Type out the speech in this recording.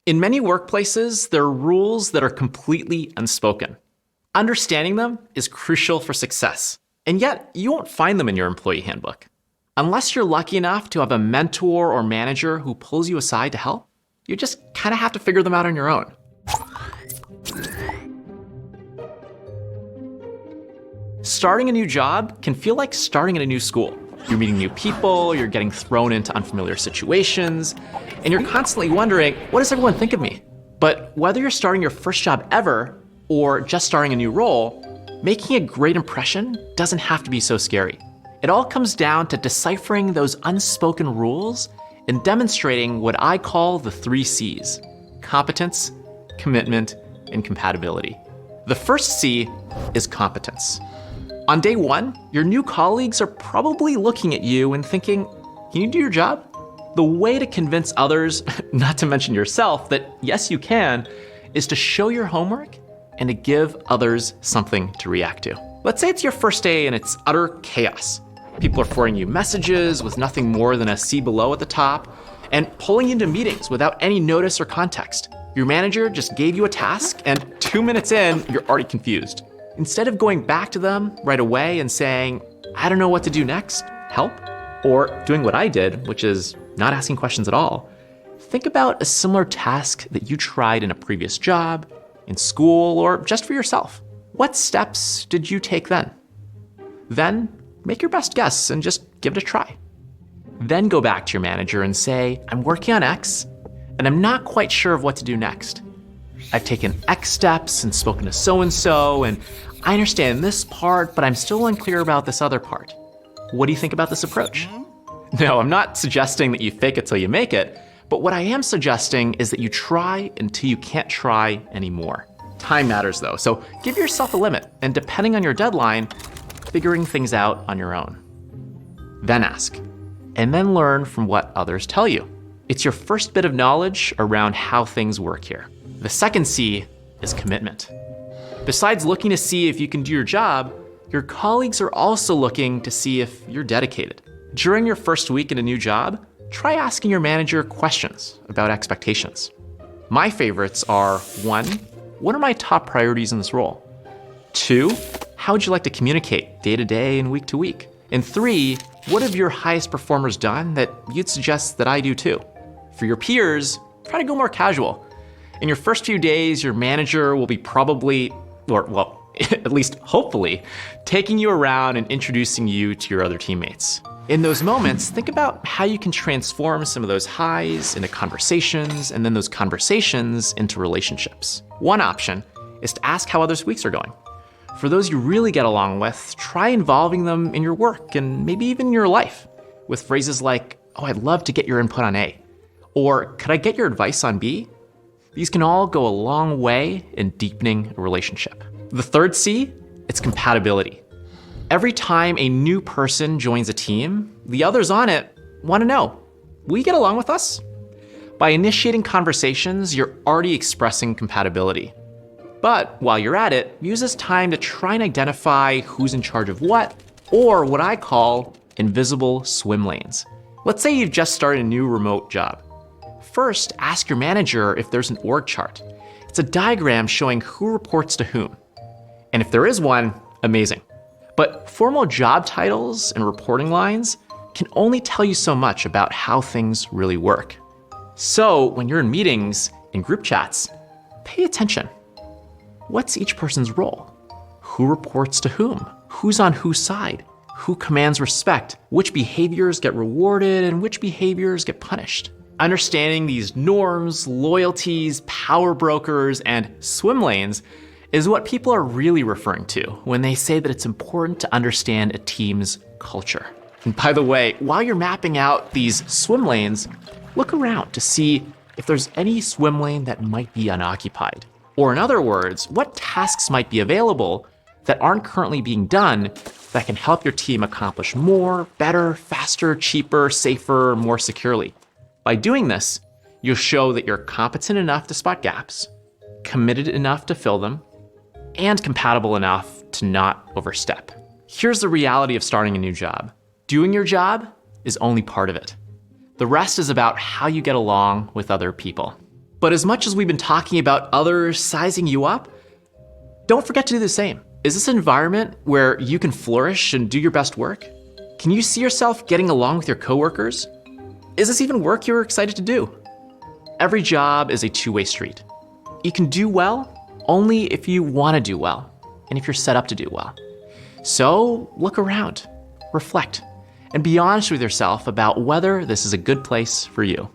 In many workplaces, there are rules that are completely unspoken. Understanding them is crucial for success, and yet you won't find them in your employee handbook. Unless you're lucky enough to have a mentor or manager who pulls you aside to help, you just kind of have to figure them out on your own. Starting a new job can feel like starting at a new school. You're meeting new people, you're getting thrown into unfamiliar situations, and you're constantly wondering, what does everyone think of me? But whether you're starting your first job ever or just starting a new role, making a great impression doesn't have to be so scary. It all comes down to deciphering those unspoken rules and demonstrating what I call the 3 C's: competence, commitment, and compatibility. The first C is competence. On day 1, your new colleagues are probably looking at you and thinking, can you do your job? The way to convince others, not to mention yourself, that yes, you can, is to show your homework and to give others something to react to. Let's say it's your first day and it's utter chaos. People are forwarding you messages with nothing more than a C below at the top and pulling you into meetings without any notice or context. Your manager just gave you a task and 2 minutes in, you're already confused. Instead of going back to them right away and saying, I don't know what to do next, help, or doing what I did, which is not asking questions at all, think about a similar task that you tried in a previous job, in school, or just for yourself. What steps did you take then? Then make your best guess and just give it a try. Then go back to your manager and say, I'm working on X, and I'm not quite sure of what to do next. I've taken X steps and spoken to so-and-so, and I understand this part, but I'm still unclear about this other part. What do you think about this approach? No, I'm not suggesting that you fake it till you make it, but what I am suggesting is that you try until you can't try anymore. Time matters though, so give yourself a limit, and depending on your deadline, figuring things out on your own. Then ask, and then learn from what others tell you. It's your first bit of knowledge around how things work here. The second C is commitment. Besides looking to see if you can do your job, your colleagues are also looking to see if you're dedicated. During your first week in a new job, try asking your manager questions about expectations. My favorites are 1, what are my top priorities in this role? 2, how would you like to communicate day to day and week to week? And 3, what have your highest performers done that you'd suggest that I do too? For your peers, try to go more casual. In your first few days, your manager will be probably, or well, at least hopefully, taking you around and introducing you to your other teammates. In those moments, think about how you can transform some of those highs into conversations, and then those conversations into relationships. One option is to ask how others' weeks are going. For those you really get along with, try involving them in your work and maybe even your life with phrases like, oh, I'd love to get your input on A, or could I get your advice on B? These can all go a long way in deepening a relationship. The third C, it's compatibility. Every time a new person joins a team, the others on it want to know, will you get along with us? By initiating conversations, you're already expressing compatibility. But while you're at it, use this time to try and identify who's in charge of what, or what I call invisible swim lanes. Let's say you've just started a new remote job. First, ask your manager if there's an org chart. It's a diagram showing who reports to whom. And if there is one, amazing. But formal job titles and reporting lines can only tell you so much about how things really work. So when you're in meetings and group chats, pay attention. What's each person's role? Who reports to whom? Who's on whose side? Who commands respect? Which behaviors get rewarded and which behaviors get punished? Understanding these norms, loyalties, power brokers, and swim lanes is what people are really referring to when they say that it's important to understand a team's culture. And by the way, while you're mapping out these swim lanes, look around to see if there's any swim lane that might be unoccupied. Or in other words, what tasks might be available that aren't currently being done that can help your team accomplish more, better, faster, cheaper, safer, more securely. By doing this, you'll show that you're competent enough to spot gaps, committed enough to fill them, and compatible enough to not overstep. Here's the reality of starting a new job. Doing your job is only part of it. The rest is about how you get along with other people. But as much as we've been talking about others sizing you up, don't forget to do the same. Is this an environment where you can flourish and do your best work? Can you see yourself getting along with your coworkers? Is this even work you're excited to do? Every job is a two-way street. You can do well only if you want to do well and if you're set up to do well. So look around, reflect, and be honest with yourself about whether this is a good place for you.